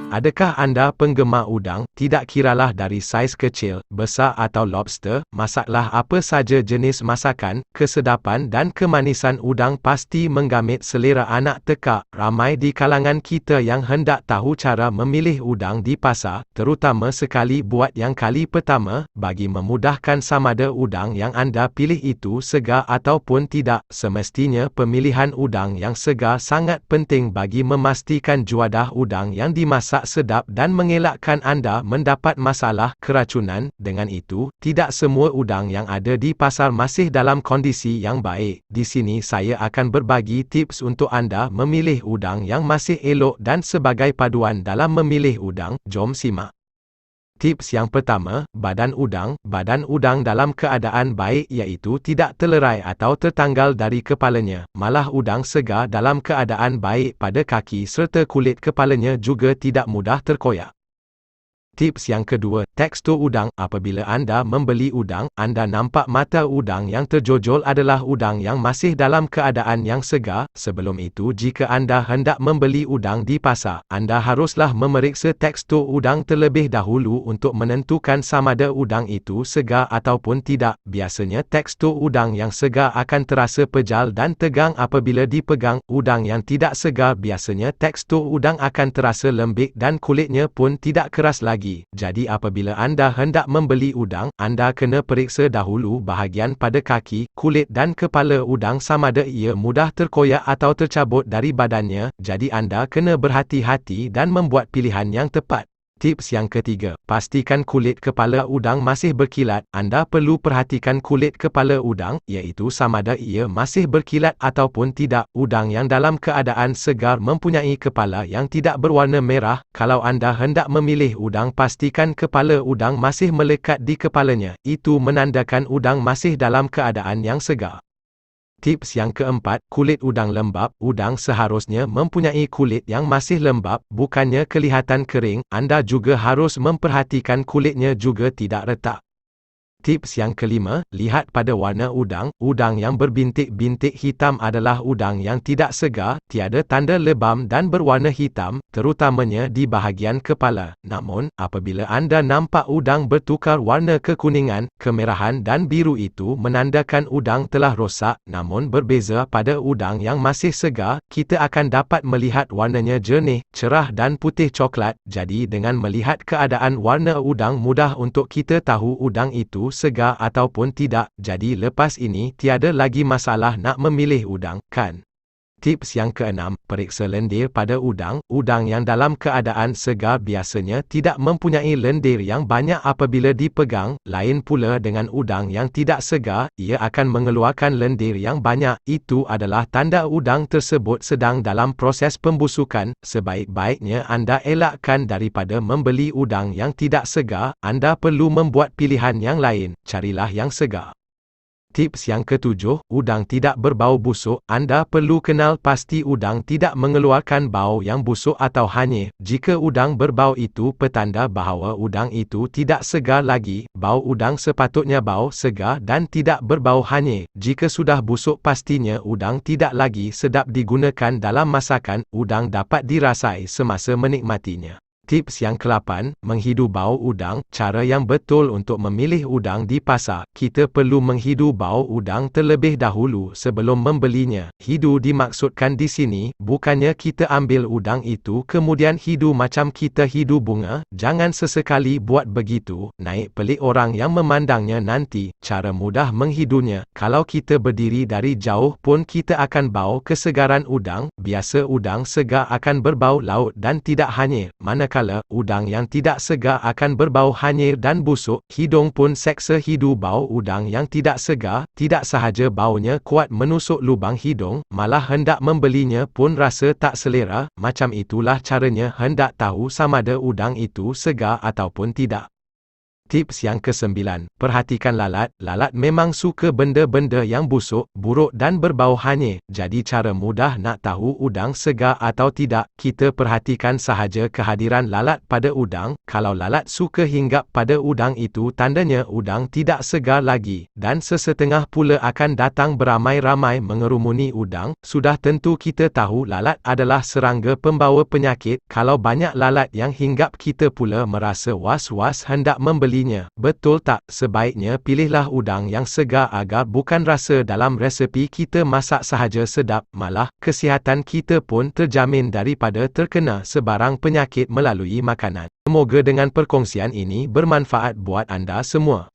Adakah anda penggemar udang? Tidak kiralah dari saiz kecil, besar atau lobster, masaklah apa saja jenis masakan, kesedapan dan kemanisan udang pasti menggamit selera anak tekak. Ramai di kalangan kita yang hendak tahu cara memilih udang di pasar, terutama sekali buat yang kali pertama, bagi memudahkan samada udang yang anda pilih itu segar ataupun tidak. Semestinya pemilihan udang yang segar sangat penting bagi memastikan juadah udang yang dimasak sedap dan mengelakkan anda mendapat masalah keracunan. Dengan itu, tidak semua udang yang ada di pasar masih dalam kondisi yang baik. Di sini saya akan berbagi tips untuk anda memilih udang yang masih elok dan sebagai paduan dalam memilih udang. Jom simak. Tips yang pertama, badan udang. Badan udang dalam keadaan baik iaitu tidak terlerai atau tertanggal dari kepalanya. Malah udang segar dalam keadaan baik pada kaki serta kulit kepalanya juga tidak mudah terkoyak. Tips yang kedua, tekstur udang. Apabila anda membeli udang, anda nampak mata udang yang terjojol adalah udang yang masih dalam keadaan yang segar. Sebelum itu, jika anda hendak membeli udang di pasar, anda haruslah memeriksa tekstur udang terlebih dahulu untuk menentukan samada udang itu segar ataupun tidak. Biasanya tekstur udang yang segar akan terasa pejal dan tegang apabila dipegang. Udang yang tidak segar biasanya tekstur udang akan terasa lembik dan kulitnya pun tidak keras lagi. Jadi apabila anda hendak membeli udang, anda kena periksa dahulu bahagian pada kaki, kulit dan kepala udang samada ia mudah terkoyak atau tercabut dari badannya. Jadi anda kena berhati-hati dan membuat pilihan yang tepat. Tips yang ketiga, pastikan kulit kepala udang masih berkilat. Anda perlu perhatikan kulit kepala udang, iaitu samada ia masih berkilat ataupun tidak. Udang yang dalam keadaan segar mempunyai kepala yang tidak berwarna merah. Kalau anda hendak memilih udang, pastikan kepala udang masih melekat di kepalanya. Itu menandakan udang masih dalam keadaan yang segar. Tips yang keempat, kulit udang lembap. Udang seharusnya mempunyai kulit yang masih lembap, bukannya kelihatan kering. Anda juga harus memperhatikan kulitnya juga tidak retak. Tips yang kelima, lihat pada warna udang. Udang yang berbintik-bintik hitam adalah udang yang tidak segar, tiada tanda lebam dan berwarna hitam, terutamanya di bahagian kepala. Namun, apabila anda nampak udang bertukar warna kekuningan, kemerahan dan biru, itu menandakan udang telah rosak. Namun berbeza pada udang yang masih segar, kita akan dapat melihat warnanya jernih, cerah dan putih coklat. Jadi dengan melihat keadaan warna udang mudah untuk kita tahu udang itu segar ataupun tidak. Jadi lepas ini tiada lagi masalah nak memilih udang, kan? Tips yang keenam, periksa lendir pada udang. Udang yang dalam keadaan segar biasanya tidak mempunyai lendir yang banyak apabila dipegang. Lain pula dengan udang yang tidak segar, ia akan mengeluarkan lendir yang banyak. Itu adalah tanda udang tersebut sedang dalam proses pembusukan. Sebaik-baiknya anda elakkan daripada membeli udang yang tidak segar. Anda perlu membuat pilihan yang lain. Carilah yang segar. Tips yang ketujuh, udang tidak berbau busuk. Anda perlu kenal pasti udang tidak mengeluarkan bau yang busuk atau hanyir. Jika udang berbau, itu petanda bahawa udang itu tidak segar lagi. Bau udang sepatutnya bau segar dan tidak berbau hanyir. Jika sudah busuk, pastinya udang tidak lagi sedap digunakan dalam masakan. Udang dapat dirasai semasa menikmatinya. Tips yang ke-8, menghidu bau udang. Cara yang betul untuk memilih udang di pasar, kita perlu menghidu bau udang terlebih dahulu sebelum membelinya. Hidu dimaksudkan di sini, bukannya kita ambil udang itu kemudian hidu macam kita hidu bunga. Jangan sesekali buat begitu, naik pelik orang yang memandangnya nanti. Cara mudah menghidunya, kalau kita berdiri dari jauh pun kita akan bau kesegaran udang. Biasa udang segar akan berbau laut dan tidak hanyir, manakala udang yang tidak segar akan berbau hanyir dan busuk. Hidung pun seksa hidu bau udang yang tidak segar. Tidak sahaja baunya kuat menusuk lubang hidung, malah hendak membelinya pun rasa tak selera. Macam itulah caranya hendak tahu samada udang itu segar ataupun tidak. Tips yang ke-9, perhatikan lalat. Lalat memang suka benda-benda yang busuk, buruk dan berbau hanyir. Jadi cara mudah nak tahu udang segar atau tidak, kita perhatikan sahaja kehadiran lalat pada udang. Kalau lalat suka hinggap pada udang itu tandanya udang tidak segar lagi. Dan sesetengah pula akan datang beramai-ramai mengerumuni udang. Sudah tentu kita tahu lalat adalah serangga pembawa penyakit. Kalau banyak lalat yang hinggap kita pula merasa was-was hendak membeli. Betul tak? Sebaiknya pilihlah udang yang segar agar bukan rasa dalam resepi kita masak sahaja sedap, malah kesihatan kita pun terjamin daripada terkena sebarang penyakit melalui makanan. Semoga dengan perkongsian ini bermanfaat buat anda semua.